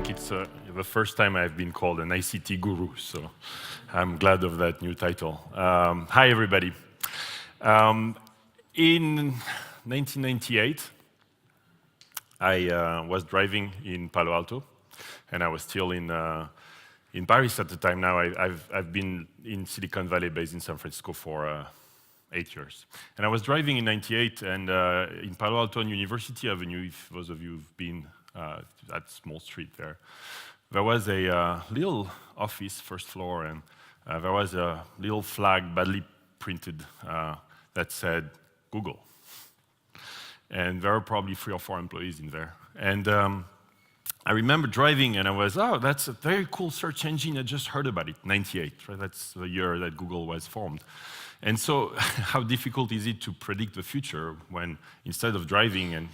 think it's the first time I've been called an ICT guru, so I'm glad of that new title. Hi, everybody. In 1998, I was driving in Palo Alto, and I was still in Paris at the time. Now I've been in Silicon Valley, based in San Francisco for 8 years. And I was driving in '98, and in Palo Alto on University Avenue, if those of you who've been that small street there was a little office, first floor, and there was a little flag badly printed that said Google. And there were probably 3 or 4 employees in there. And I remember driving, and I was, oh, that's a very cool search engine. I just heard about it, '98, right? That's the year that Google was formed. And so how difficult is it to predict the future when instead of driving and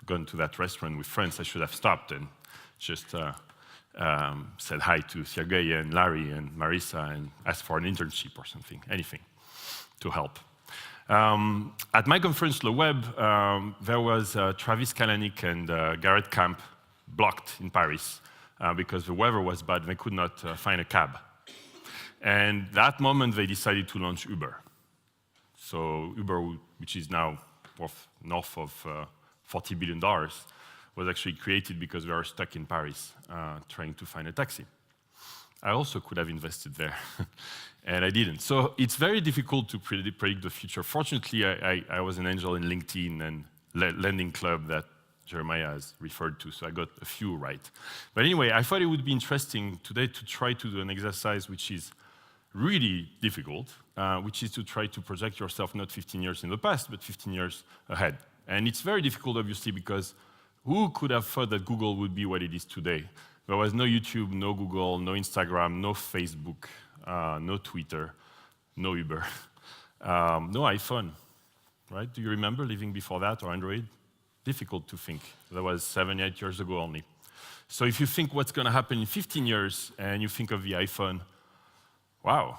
gone to that restaurant with friends, I should have stopped and just said hi to Sergey and Larry and Marissa and asked for an internship or something, anything to help. At my conference, Le Web, there was Travis Kalanick and Garrett Camp blocked in Paris because the weather was bad. They could not find a cab. And that moment, they decided to launch Uber. So Uber, which is now worth north of $40 billion, was actually created because we were stuck in Paris trying to find a taxi. I also could have invested there, and I didn't. So it's very difficult to predict the future. Fortunately, I was an angel in LinkedIn and Lending Club that Jeremiah has referred to, so I got a few right. But anyway, I thought it would be interesting today to try to do an exercise which is really difficult, which is to try to project yourself not 15 years in the past, but 15 years ahead. And it's very difficult, obviously, because who could have thought that Google would be what it is today? There was no YouTube, no Google, no Instagram, no Facebook, no Twitter, no Uber, no iPhone, right? Do you remember living before that, or Android? Difficult to think. That was 7, 8 years ago only. So if you think what's going to happen in 15 years, and you think of the iPhone, wow,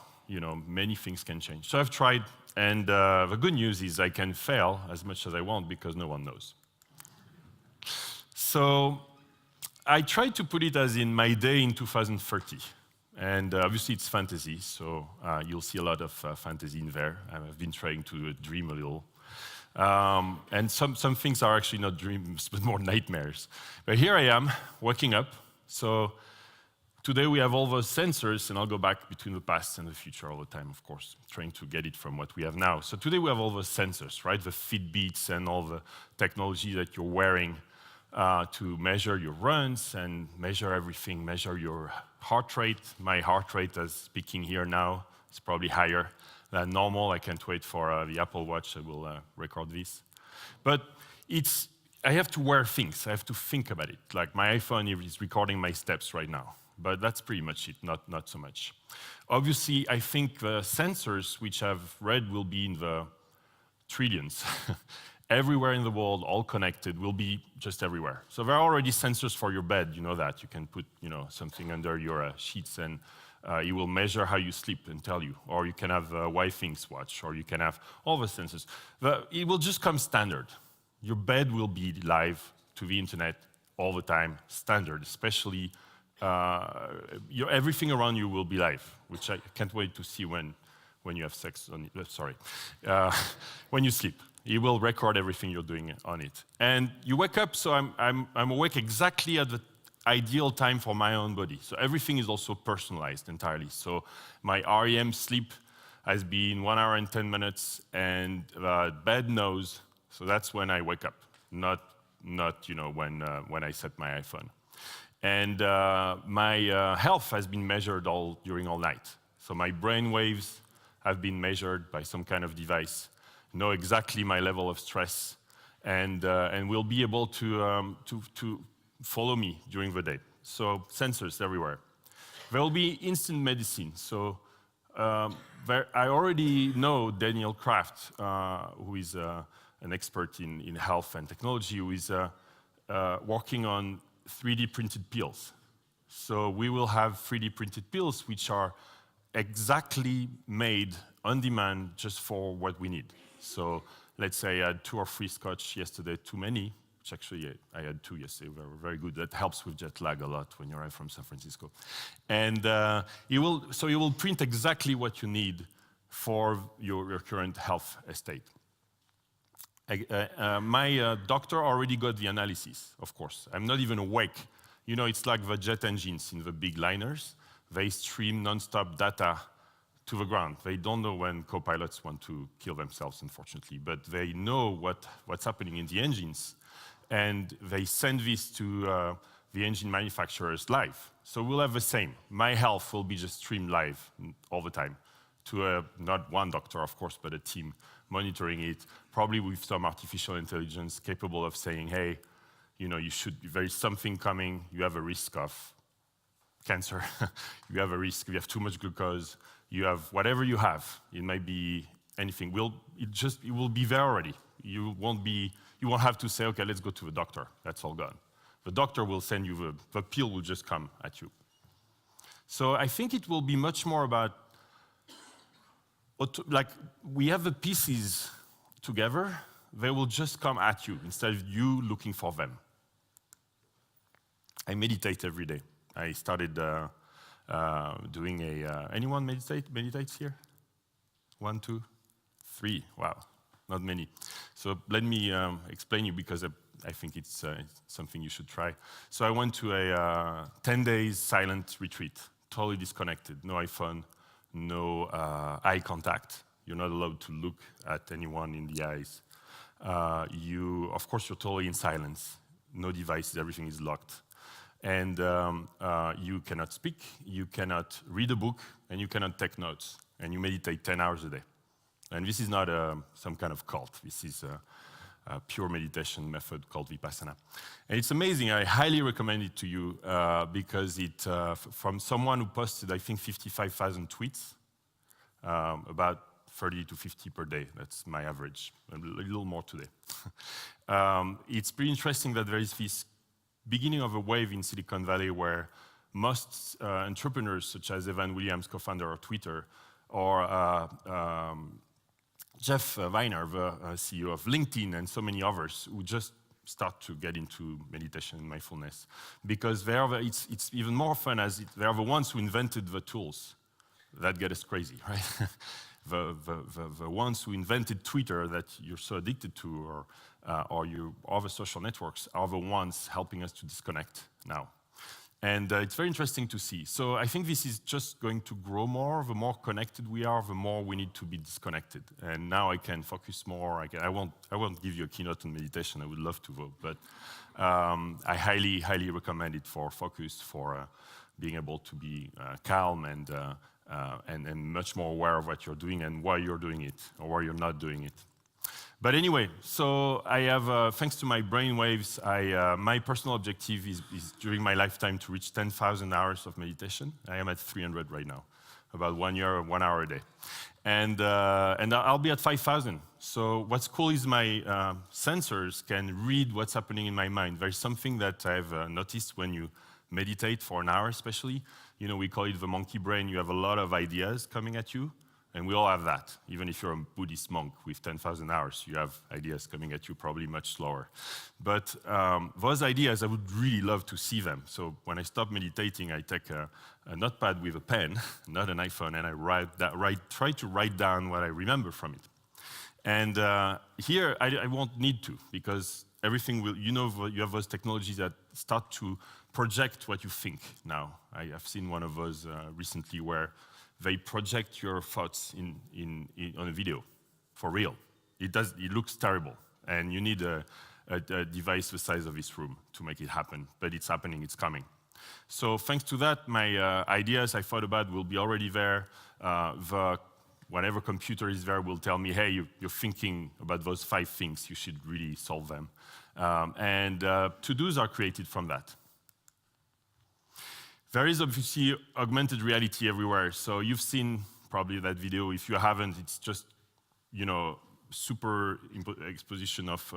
many things can change. So I've tried, and the good news is I can fail as much as I want because no one knows. So I tried to put it as in my day in 2030. And obviously it's fantasy, so you'll see a lot of fantasy in there. I've been trying to dream a little. And some things are actually not dreams, but more nightmares. But here I am, waking up. So today we have all those sensors, and I'll go back between the past and the future all the time, of course, trying to get it from what we have now. So today we have all those sensors, right? The Fitbits and all the technology that you're wearing to measure your runs and measure everything, measure your heart rate. My heart rate, as speaking here now, is probably higher than normal. I can't wait for the Apple Watch. I will record this. But I have to wear things. I have to think about it. Like my iPhone is recording my steps right now. But that's pretty much it, not so much. Obviously, I think the sensors, which I've read will be in the trillions. Everywhere in the world, all connected, will be just everywhere. So there are already sensors for your bed, you know that. You can put something under your sheets, and it will measure how you sleep and tell you. Or you can have a Wi-Fi watch, or you can have all the sensors. It will just come standard. Your bed will be live to the internet all the time, standard, especially everything around you will be live, which I can't wait to see when you have sex on it. When you sleep. It will record everything you're doing on it. And you wake up, so I'm awake exactly at the ideal time for my own body. So everything is also personalized entirely. So my REM sleep has been 1 hour and 10 minutes, and the bed knows, so that's when I wake up, not when I set my iPhone. And my health has been measured during all night. So my brain waves have been measured by some kind of device, know exactly my level of stress, and will be able to follow me during the day. So sensors everywhere. There will be instant medicine. So I already know Daniel Kraft, who is an expert in health and technology, who is working on 3D printed pills. So we will have 3D printed pills which are exactly made on demand just for what we need. So let's say I had 2 or 3 scotch yesterday, too many, which actually I had 2 yesterday. They were very good. That helps with jet lag a lot when you arrive from San Francisco. And it will print exactly what you need for your current health state. My doctor already got the analysis, of course. I'm not even awake. You know, it's like the jet engines in the big liners. They stream non-stop data to the ground. They don't know when co-pilots want to kill themselves, unfortunately, but they know what's happening in the engines, and they send this to the engine manufacturers live. So we'll have the same. My health will be just streamed live all the time to not one doctor, of course, but a team monitoring it, probably with some artificial intelligence capable of saying, hey, you know, there is something coming, you have a risk of cancer, you have a risk, you have too much glucose, you have whatever you have. It might be anything. It will be there already. You won't have to say, okay, let's go to the doctor. That's all gone. The doctor will send you, the pill will just come at you. So I think it will be much more about, like, we have the pieces together, they will just come at you instead of you looking for them. I meditate every day. I started doing anyone meditates here? 1, 2, 3, wow, not many. So let me explain you, because I think it's something you should try. So I went to a 10 days silent retreat, totally disconnected, no iPhone, no eye contact. You're not allowed to look at anyone in the eyes. Of course, you're totally in silence, no devices, everything is locked. And you cannot speak, you cannot read a book, and you cannot take notes. And you meditate 10 hours a day. And this is not some kind of cult. This is a pure meditation method called Vipassana. And it's amazing. I highly recommend it to you because from someone who posted, I think, 55,000 tweets, about 30 to 50 per day. That's my average, a little more today. It's pretty interesting that there is this beginning of a wave in Silicon Valley where most entrepreneurs, such as Evan Williams, co-founder of Twitter, or Jeff Weiner, the CEO of LinkedIn, and so many others, who just start to get into meditation and mindfulness. Because it's even more fun as they are the ones who invented the tools that get us crazy, right? the ones who invented Twitter that you're so addicted to, or other social networks, are the ones helping us to disconnect now. And it's very interesting to see. So I think this is just going to grow more. The more connected we are, the more we need to be disconnected. And now I can focus more. I won't give you a keynote on meditation. I would love to, though. But I highly, highly recommend it for focus, for being able to be calm and much more aware of what you're doing and why you're doing it or why you're not doing it. But anyway, so I have, thanks to my brainwaves, my personal objective is during my lifetime to reach 10,000 hours of meditation. I am at 300 right now, about 1 year, 1 hour a day. And I'll be at 5,000. So what's cool is my sensors can read what's happening in my mind. There's something that I've noticed when you meditate for an hour especially. You know, we call it the monkey brain. You have a lot of ideas coming at you. And we all have that. Even if you're a Buddhist monk with 10,000 hours, you have ideas coming at you probably much slower. But those ideas, I would really love to see them. So when I stop meditating, I take a notepad with a pen, not an iPhone, and I try to write down what I remember from it. And here, I won't need to, because everything will, you have those technologies that start to project what you think now. I have seen one of those recently where they project your thoughts on a video, for real. It looks terrible, and you need a device the size of this room to make it happen, but it's happening, it's coming. So thanks to that, my ideas I thought about will be already there. Whatever computer is there will tell me, hey, you're thinking about those 5 things, you should really solve them. And to-dos are created from that. There is obviously augmented reality everywhere. So you've seen probably that video. If you haven't, it's just, super exposition of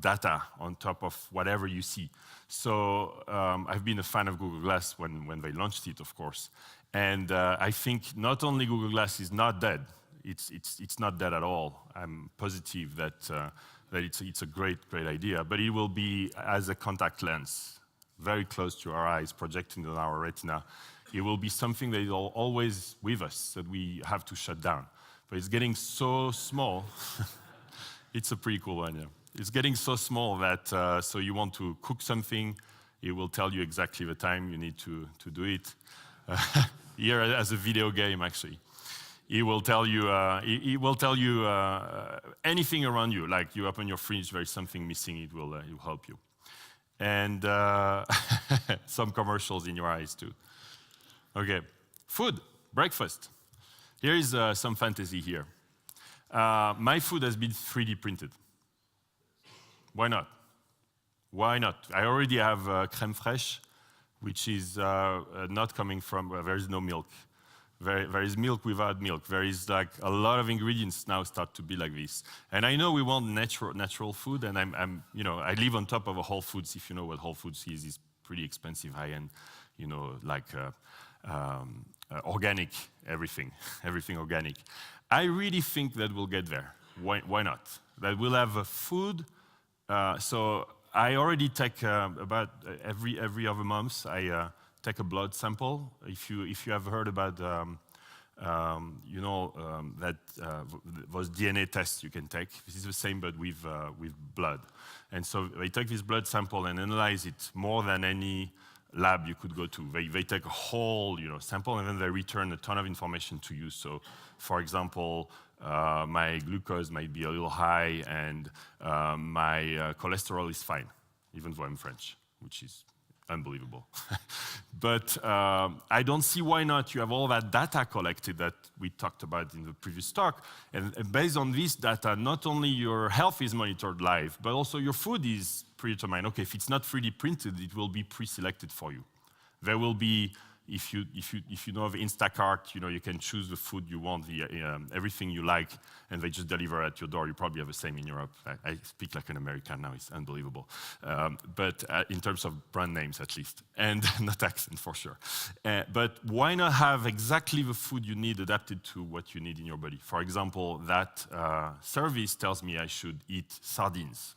data on top of whatever you see. So I've been a fan of Google Glass when they launched it, of course. And I think not only Google Glass is not dead, it's not dead at all. I'm positive that that it's a great idea, but it will be as a contact lens, very close to our eyes, projecting on our retina. It will be something that is always with us, that we have to shut down. But it's getting so small. It's a pretty cool one, yeah. It's getting so small that so you want to cook something, it will tell you exactly the time you need to do it. Here as a video game, actually. It will tell you, anything around you, like you open your fridge, there is something missing, it will help you. And some commercials in your eyes too. Okay, food, breakfast. Here is some fantasy here. My food has been 3D printed. Why not? Why not? I already have crème fraîche, which is not coming from, there is no milk. There is milk without milk. There is like a lot of ingredients now start to be like this. And I know we want natural food, and I live on top of a Whole Foods. If you know what Whole Foods is, it's pretty expensive, high-end, like organic, everything organic. I really think that we'll get there. Why not? That we'll have food. So I already take about every other month. I take a blood sample. If you have heard about that those DNA tests you can take. This is the same, but with blood. And so they take this blood sample and analyze it more than any lab you could go to. They take a whole sample, and then they return a ton of information to you. So, for example, my glucose might be a little high, and my cholesterol is fine, even though I'm French, which is unbelievable. But I don't see why not. You have all that data collected that we talked about in the previous talk, and based on this data, not only your health is monitored live, but also your food is predetermined. Okay, if it's not 3D printed, it will be pre-selected for you. There will be, if you know of Instacart, you can choose the food you want, everything you like, and they just deliver at your door. You probably have the same in Europe. I speak like an American now, it's unbelievable. But in terms of brand names, at least, and not accent for sure. But why not have exactly the food you need adapted to what you need in your body? For example, that service tells me I should eat sardines.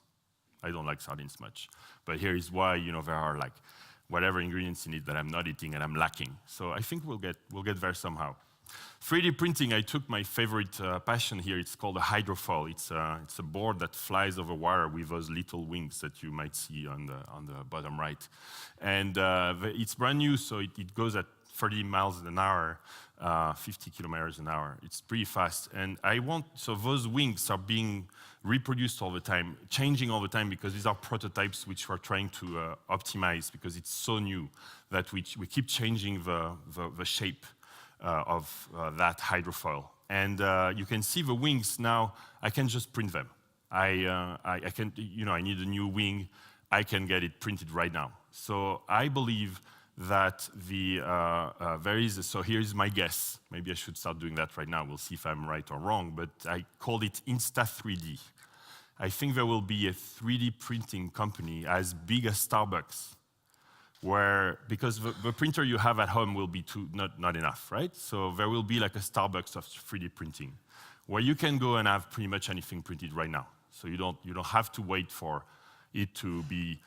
I don't like sardines much, but here is why, there are like whatever ingredients in it that I'm not eating and I'm lacking. So I think we'll get there somehow. 3D printing, I took my favorite passion here. It's called a hydrofoil. It's a board that flies over wire with those little wings that you might see on the bottom right. And it's brand new, so it goes at 30 miles an hour, 50 kilometers an hour. It's pretty fast. And so those wings are being reproduced all the time, changing all the time, because these are prototypes which we're trying to optimize, because it's so new that we keep changing the shape of that hydrofoil. And you can see the wings now. I can just print them. I can, I need a new wing. I can get it printed right now. So I believe that so here's my guess. Maybe I should start doing that right now. We'll see if I'm right or wrong, but I called it Insta3D. I think there will be a 3D printing company as big as Starbucks, because the printer you have at home will be not enough, right? So there will be like a Starbucks of 3D printing, where you can go and have pretty much anything printed right now. So you don't have to wait for it to be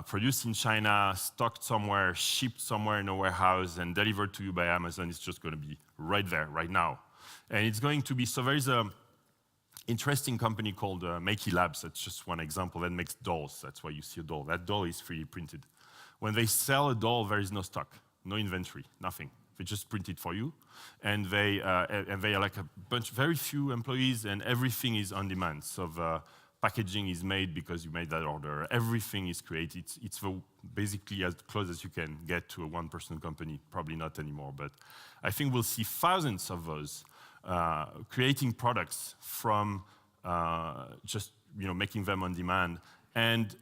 produced in China, stocked somewhere, shipped somewhere in a warehouse, and delivered to you by Amazon. It's just going to be right there, right now. And it's going to be, so there is an interesting company called Makey Labs. That's just one example, that makes dolls. That's why you see a doll. That doll is 3D printed. When they sell a doll, there is no stock, no inventory, nothing. They just print it for you. And they are like very few employees, and everything is on demand. So the packaging is made because you made that order. Everything is created. It's basically as close as you can get to a one-person company. Probably not anymore, but I think we'll see thousands of those creating products from just making them on demand and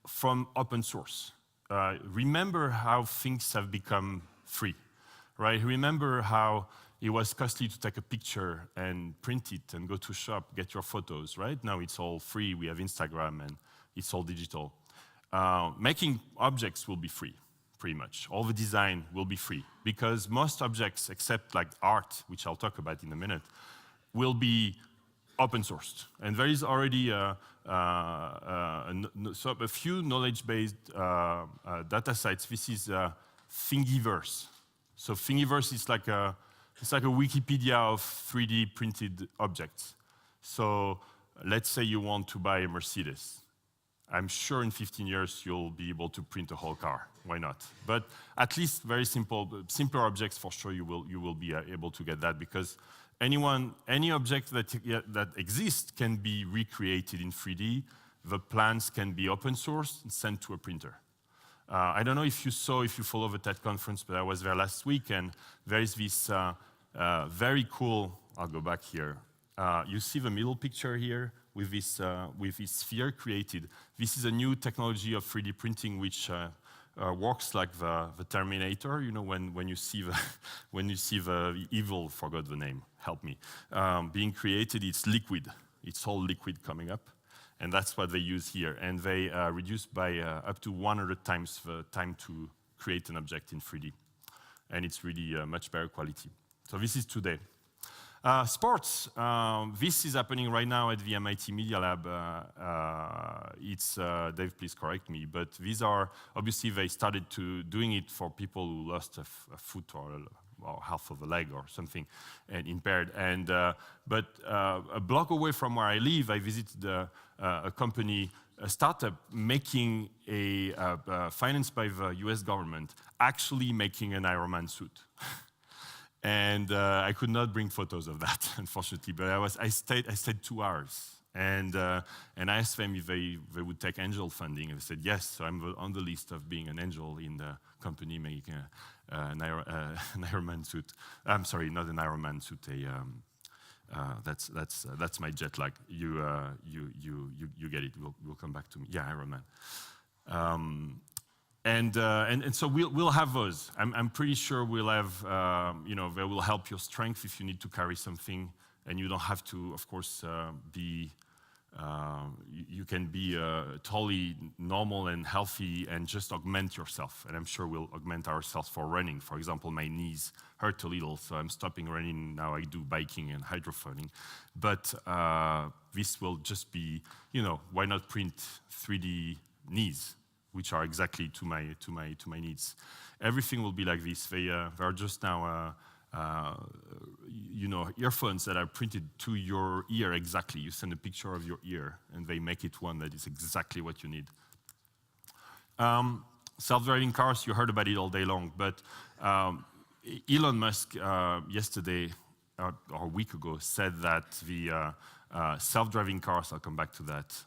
from open source. Remember how things have become free, right? Remember how it was costly to take a picture and print it and go to a shop, get your photos, right? Now it's all free. We have Instagram and it's all digital. Making objects will be free, pretty much. All the design will be free, because most objects, except like art, which I'll talk about in a minute, will be open sourced. And there is already so a few knowledge-based data sites. This is Thingiverse. So Thingiverse is like it's like a Wikipedia of 3D printed objects. So let's say you want to buy a Mercedes. I'm sure in 15 years you'll be able to print a whole car. Why not? But at least very simpler objects for sure you will be able to get that, because any object that exists can be recreated in 3D. The plans can be open sourced and sent to a printer. I don't know if you follow the TED conference, but I was there last week, and there is this very cool. I'll go back here. You see the middle picture here with this sphere created. This is a new technology of 3D printing which works like the Terminator. You know, when you see the evil, forgot the name, help me, being created. It's liquid. It's all liquid coming up, and that's what they use here. And they reduce by up to 100 times the time to create an object in 3D, and it's really much better quality. So this is today. Sports. This is happening right now at the MIT Media Lab. Dave, please correct me, but these are, obviously they started doing it for people who lost a foot or half of a leg or something and impaired. But a block away from where I live, I visited a company, a startup making financed by the US government, actually making an Ironman suit. And I could not bring photos of that, unfortunately. But I stayed 2 hours, and I asked them if they would take angel funding, and they said yes. So I'm on the list of being an angel in the company making an Ironman suit. I'm sorry, not an Ironman suit. That's my jet lag. You get it. We'll come back to me. Yeah, Ironman. And so we'll have those. I'm pretty sure we'll have, they will help your strength if you need to carry something, and you don't have to, of course, you can be totally normal and healthy and just augment yourself. And I'm sure we'll augment ourselves for running. For example, my knees hurt a little, so I'm stopping running. Now I do biking and hydrophoning. But this will just be, why not print 3D knees, which are exactly to my needs. Everything will be like this. They are just now, earphones that are printed to your ear exactly. You send a picture of your ear, and they make it one that is exactly what you need. Self-driving cars, you heard about it all day long, but Elon Musk yesterday, or a week ago, said that the self-driving cars, I'll come back to that,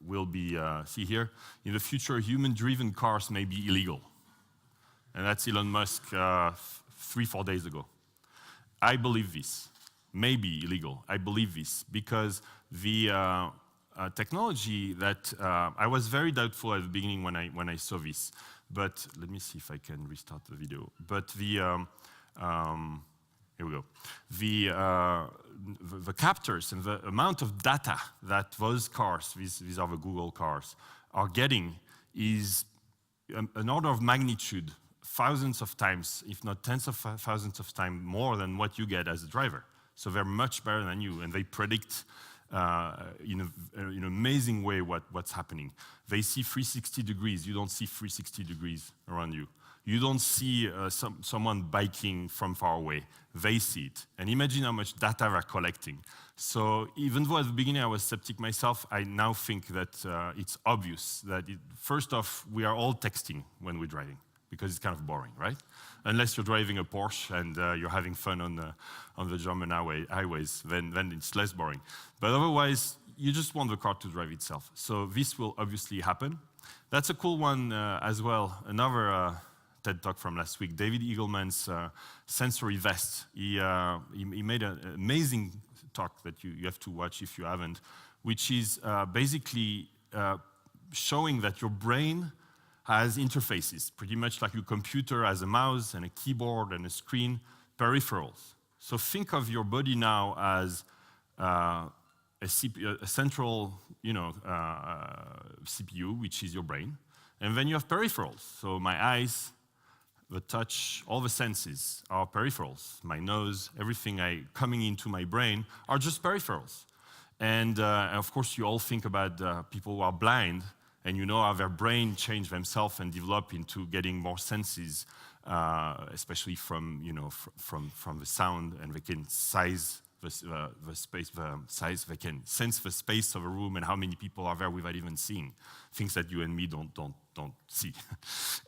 will be, see here, in the future, human-driven cars may be illegal. And that's Elon Musk 3-4 days ago. I believe this. May be illegal. I believe this because the technology that I was very doubtful at the beginning when I saw this. But let me see if I can restart the video. But the here we go. The captors and the amount of data that those cars, these are the Google cars, are getting is an order of magnitude, thousands of times, if not tens of thousands of times more than what you get as a driver. So they're much better than you, and they predict in an amazing way what's happening. They see 360 degrees. You don't see 360 degrees around you. You don't see someone biking from far away. They see it. And imagine how much data they're collecting. So even though at the beginning I was skeptic myself, I now think that it's obvious that, first off, we are all texting when we're driving, because it's kind of boring, right? Unless you're driving a Porsche and you're having fun on the German highways, then it's less boring. But otherwise, you just want the car to drive itself. So this will obviously happen. That's a cool one as well. Another TED Talk from last week, David Eagleman's sensory vest. He made an amazing talk that you have to watch if you haven't, which is basically showing that your brain has interfaces, pretty much like your computer has a mouse and a keyboard and a screen, peripherals. So think of your body now as a central CPU, which is your brain. And then you have peripherals. So my eyes, the touch, all the senses are peripherals. My nose, everything coming into my brain are just peripherals. And of course, you all think about people who are blind, and you know how their brain change themselves and develop into getting more senses, especially from, from the sound, and they can size the space, the size. They can sense the space of a room and how many people are there without even seeing things that you and me don't see.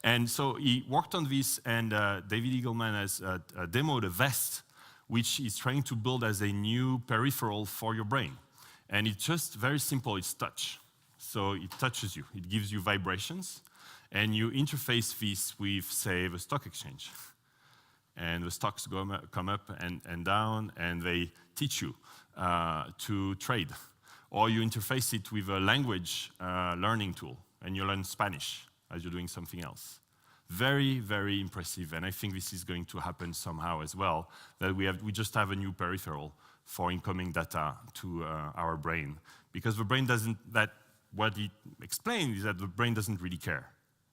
And so he worked on this, and David Eagleman has demoed a vest, which is trying to build as a new peripheral for your brain. And it's just very simple. It's touch. So it touches you. It gives you vibrations, and you interface this with, say, the stock exchange. And the stocks come up and down, and they teach you to trade. Or you interface it with a language learning tool, and you learn Spanish as you're doing something else. Very, very impressive, and I think this is going to happen somehow as well, that we just have a new peripheral for incoming data to our brain. Because the brain doesn't, what he explained is that the brain doesn't really care.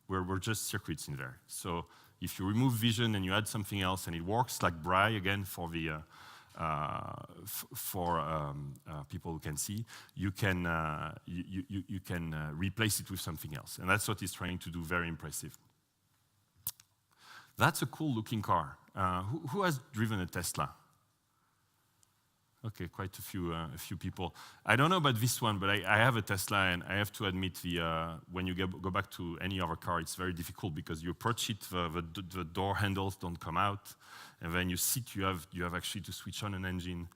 We're just circuits in there. So if you remove vision and you add something else, and it works like Braille again for the people who can see, you can replace it with something else, and that's what he's trying to do. Very impressive. That's a cool looking car. Who has driven a Tesla? Okay, quite a few people. I don't know about this one, but I have a Tesla, and I have to admit, when you go back to any other car, it's very difficult because you approach it, the door handles don't come out, and when you sit, you have actually to switch on an engine,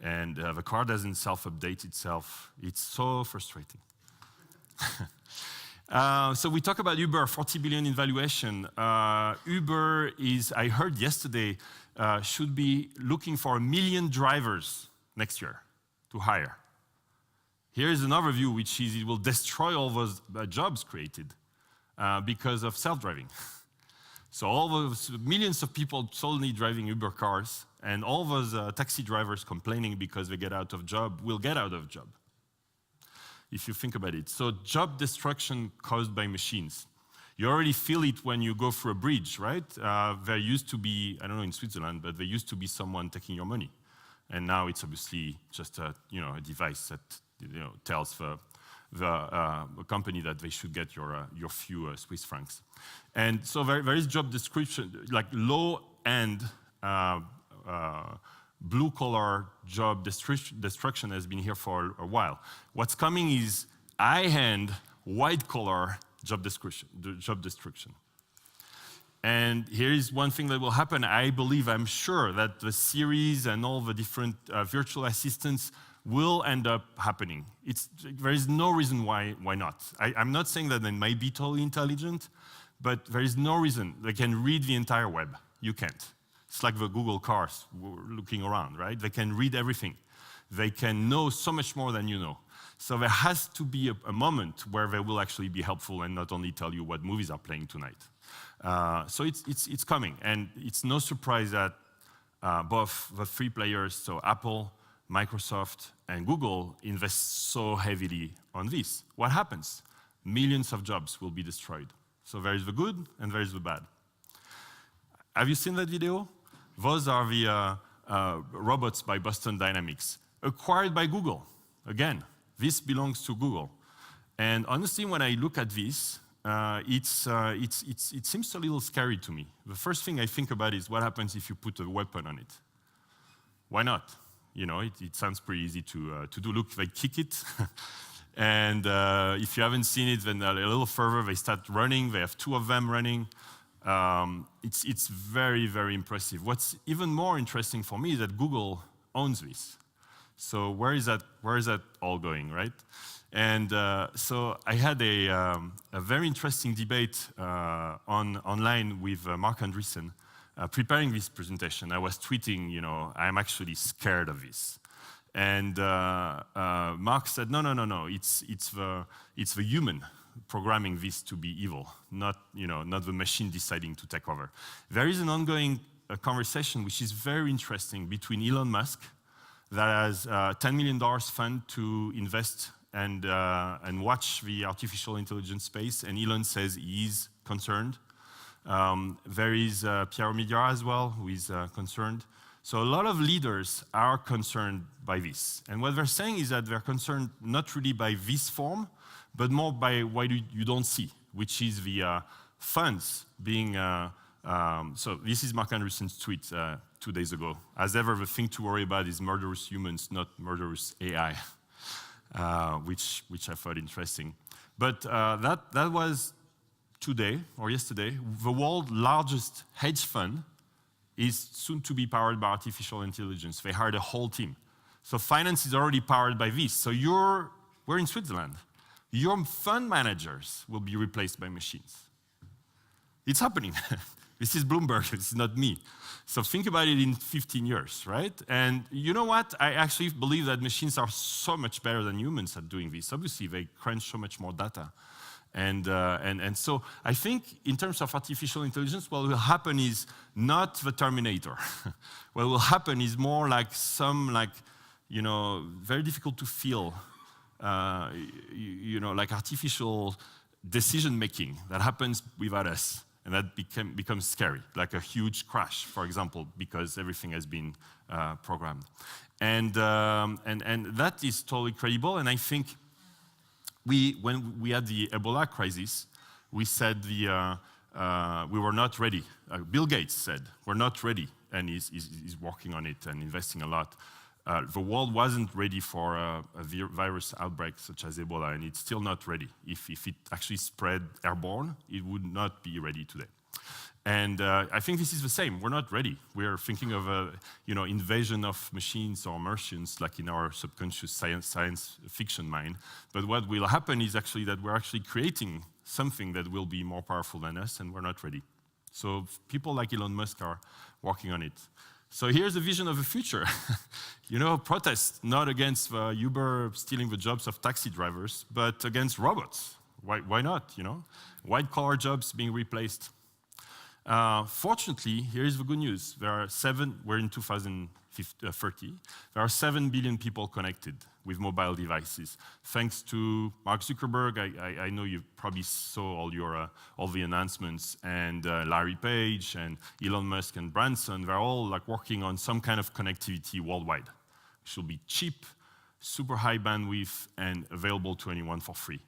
and the car doesn't self-update itself. It's so frustrating. So we talk about Uber, 40 billion in valuation. Uber is, I heard yesterday, should be looking for 1 million drivers next year to hire. Here is another view, which is it will destroy all those jobs created because of self-driving. So all those millions of people suddenly driving Uber cars, and all those taxi drivers complaining because they get out of job will get out of job, if you think about it. So job destruction caused by machines. You already feel it when you go through a bridge, right? There used to be, I don't know in Switzerland, but there used to be someone taking your money. And now it's obviously just a device that tells the company that they should get your few Swiss francs. And so there is job description, like low-end blue-collar job destruction has been here for a while. What's coming is high-end, white-collar job destruction. And here is one thing that will happen. I'm sure that the series and all the different virtual assistants will end up happening. There is no reason why not. I'm not saying that they might be totally intelligent, but there is no reason. They can read the entire web. You can't. It's like the Google cars looking around, right? They can read everything. They can know so much more than you know. So there has to be a moment where they will actually be helpful and not only tell you what movies are playing tonight. So it's coming, and it's no surprise that both the three players, so Apple, Microsoft, and Google, invest so heavily on this. What happens? Millions of jobs will be destroyed. So there is the good and there is the bad. Have you seen that video? Those are the robots by Boston Dynamics, acquired by Google. Again, this belongs to Google. And honestly, when I look at this, it seems a little scary to me. The first thing I think about is what happens if you put a weapon on it. Why not? It sounds pretty easy to do. Look, they kick it. And if you haven't seen it, then a little further, they start running. They have two of them running. It's very, very impressive. What's even more interesting for me is that Google owns this. So where is that all going, right? And so I had a very interesting debate online with Mark Andreessen preparing this presentation. I was tweeting, I'm actually scared of this. And Mark said, no, it's the human programming this to be evil, not the machine deciding to take over. There is an ongoing conversation which is very interesting between Elon Musk, that has $10 million fund to invest and watch the artificial intelligence space, and Elon says he's concerned. There is Pierre Omidyar as well, who is concerned. So a lot of leaders are concerned by this. And what they're saying is that they're concerned not really by this form, but more by what you don't see, which is the funds being, so this is Mark Andreessen's tweet 2 days ago. As ever, the thing to worry about is murderous humans, not murderous AI, which I thought interesting. But that was today, or yesterday, the world's largest hedge fund is soon to be powered by artificial intelligence. They hired a whole team. So finance is already powered by this. So we're in Switzerland. Your fund managers will be replaced by machines. It's happening. This is Bloomberg, it's not me. So think about it in 15 years, right? And you know what? I actually believe that machines are so much better than humans at doing this. Obviously, they crunch so much more data. And so I think in terms of artificial intelligence, what will happen is not the Terminator. What will happen is more like very difficult to feel, like artificial decision making that happens without us. And that becomes scary, like a huge crash, for example, because everything has been programmed. And that is totally credible. And I think when we had the Ebola crisis, we said we were not ready. Bill Gates said, we're not ready, and he's working on it and investing a lot. The world wasn't ready for a virus outbreak such as Ebola, and it's still not ready. If it actually spread airborne, it would not be ready today. And I think this is the same. We're not ready. We're thinking of a invasion of machines or Martians, like in our subconscious science fiction mind. But what will happen is actually that we're actually creating something that will be more powerful than us, and we're not ready. So people like Elon Musk are working on it. So here's a vision of the future. Protest not against Uber stealing the jobs of taxi drivers, but against robots. Why not? White-collar jobs being replaced. Fortunately, here is the good news. We're in 2030. There are 7 billion people connected with mobile devices. Thanks to Mark Zuckerberg, I know you probably saw all the announcements, and Larry Page and Elon Musk and Branson, they're all working on some kind of connectivity worldwide. It should be cheap, super high bandwidth, and available to anyone for free.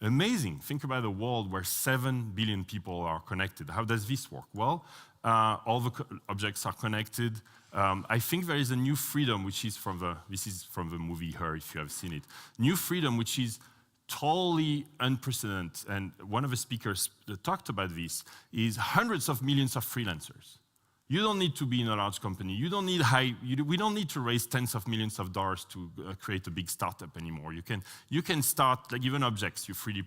Amazing. Think about a world where 7 billion people are connected. How does this work? Well, all the objects are connected. I think there is a new freedom, which is this is from the movie Her, if you have seen it. New freedom, which is totally unprecedented. And one of the speakers that talked about this is hundreds of millions of freelancers. You don't need to be in a large company. We don't need to raise tens of millions of dollars to create a big startup anymore. You can start, even objects, you 3D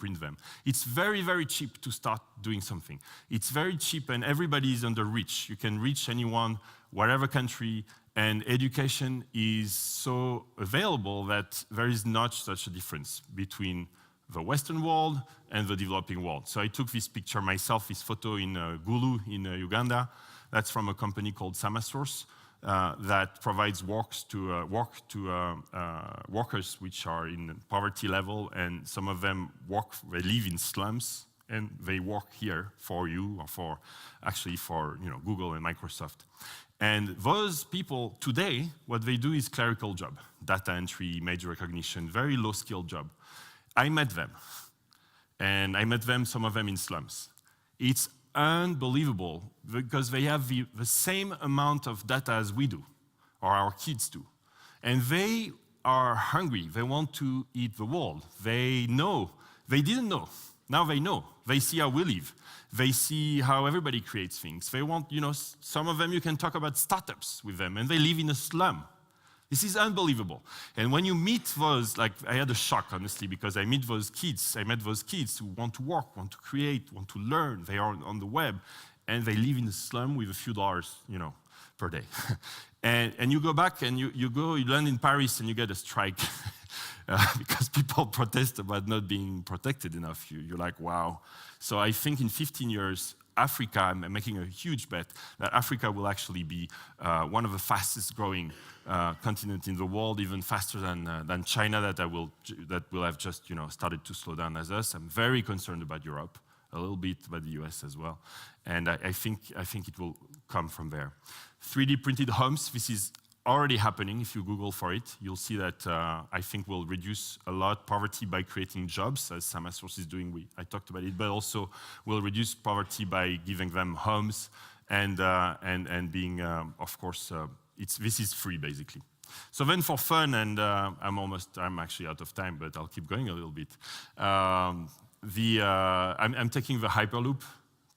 print them. It's very, very cheap to start doing something. It's very cheap, and everybody is under reach. You can reach anyone, whatever country, and education is so available that there is not such a difference between the Western world and the developing world. So I took this picture myself, this photo in Gulu in Uganda. That's from a company called Samasource that provides work to workers which are in poverty level, and some of them they live in slums, and they work here for you, or for Google and Microsoft. And those people today, what they do is clerical job, data entry, image recognition, very low skilled job. I met them, and I met them, some of them in slums. It's unbelievable because they have the same amount of data as we do, or our kids do. And they are hungry. They want to eat the world. They know. They didn't know. Now they know. They see how we live. They see how everybody creates things. They want, some of them you can talk about startups with them, and they live in a slum. This is unbelievable. And when you meet those, I had a shock, honestly, because I met those kids who want to work, want to create, want to learn. They are on the web, and they live in a slum with a few dollars, per day. and you go back and you land in Paris and you get a strike because people protest about not being protected enough. You're like, wow. So I think in 15 years, Africa, I'm making a huge bet that Africa will actually be one of the fastest growing continents in the world, even faster than China, that will have just started to slow down as us. I'm very concerned about Europe, a little bit about the US as well, and I think it will come from there. 3D printed homes, this is already happening. If you Google for it, you'll see that I think will reduce a lot poverty by creating jobs, as Samasource is doing. I talked about it, but also will reduce poverty by giving them homes and being, of course, this is free basically. So then for fun, and I'm actually out of time, but I'll keep going a little bit. I'm taking the Hyperloop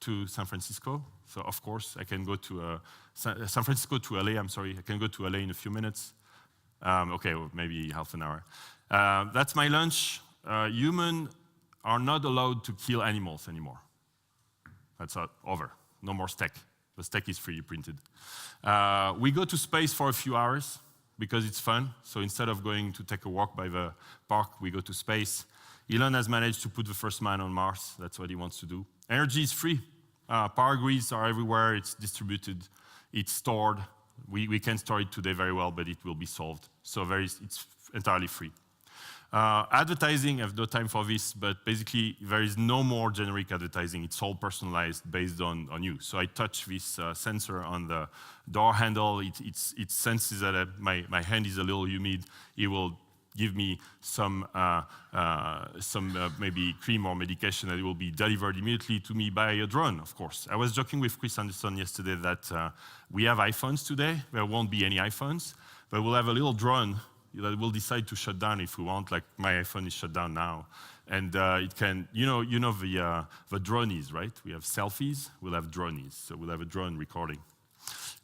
to San Francisco. So of course, I can go to San Francisco to LA, I'm sorry. I can go to LA in a few minutes. Okay, well, maybe half an hour. That's my lunch. Humans are not allowed to kill animals anymore. That's over. No more steak. The steak is 3D printed. We go to space for a few hours because it's fun. So instead of going to take a walk by the park, we go to space. Elon has managed to put the first man on Mars. That's what he wants to do. Energy is free. Power grids are everywhere. It's distributed. It's stored. We can store it today very well, but it will be solved. So it's entirely free. Advertising, I have no time for this, but basically there is no more generic advertising. It's all personalized based on you. So I touch this sensor on the door handle. It senses that my hand is a little humid. It will give me some maybe cream or medication that will be delivered immediately to me by a drone, of course. I was joking with Chris Anderson yesterday that we have iPhones today. There won't be any iPhones, but we'll have a little drone that will decide to shut down if we want, like my iPhone is shut down now. And it can, you know the dronies, right? We have selfies, we'll have dronies. So we'll have a drone recording.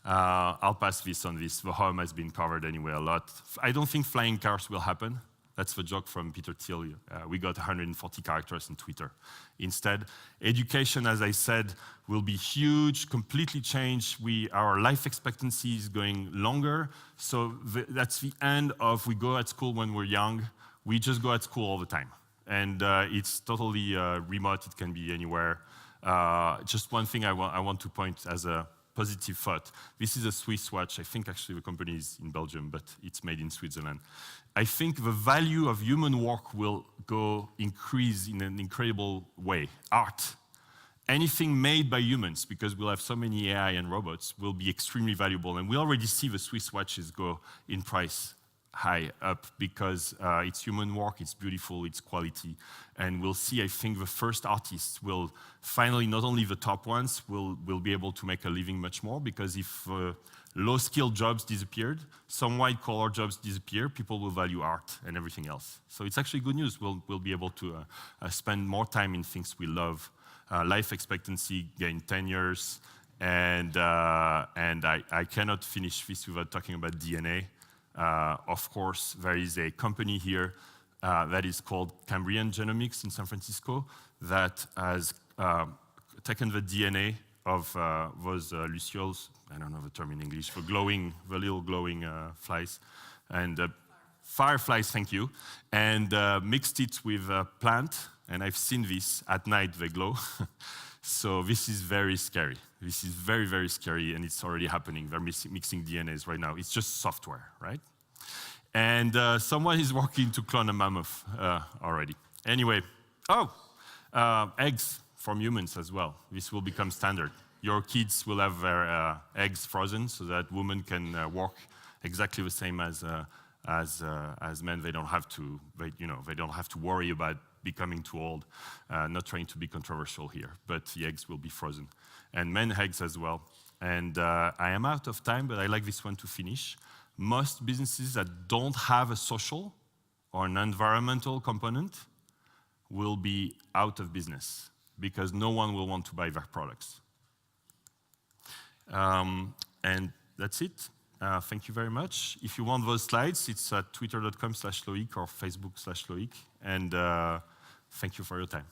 I'll pass this on this. The home has been covered anyway a lot. I don't think flying cars will happen. That's the joke from Peter Thiel. We got 140 characters in Twitter. Instead, education, as I said, will be huge, completely changed. Our life expectancy is going longer. So that's the end of we go at school when we're young. We just go at school all the time. And it's totally remote. It can be anywhere. Just one thing I want to point as a positive thought. This is a Swiss watch. I think actually the company is in Belgium, but it's made in Switzerland. I think the value of human work will increase in an incredible way. Art, anything made by humans, because we'll have so many AI and robots, will be extremely valuable. And we already see the Swiss watches go in price high up because it's human work, it's beautiful, it's quality. And we'll see, I think, the first artists will finally, not only the top ones, will be able to make a living much more, because if low-skilled jobs disappeared, some white-collar jobs disappear, people will value art and everything else. So it's actually good news. We'll be able to spend more time in things we love. Life expectancy gained 10 years, and I cannot finish this without talking about DNA. Of course, there is a company here that is called Cambrian Genomics in San Francisco that has taken the DNA of those lucioles, I don't know the term in English, the little glowing flies, and fireflies, thank you, and mixed it with a plant, and I've seen this at night, they glow. So this is very scary. This is very, very scary, and it's already happening. They're mixing DNAs right now. It's just software, right? And someone is working to clone a mammoth already. Anyway, eggs from humans as well. This will become standard. Your kids will have their eggs frozen so that women can work exactly the same as men. They don't have to, they don't have to worry about becoming too old. Not trying to be controversial here, but the eggs will be frozen, and men eggs as well. And I am out of time, but I like this one to finish. Most businesses that don't have a social or an environmental component will be out of business because no one will want to buy their products. And that's it. Thank you very much. If you want those slides, it's at twitter.com/Loic or Facebook/Loic. And thank you for your time.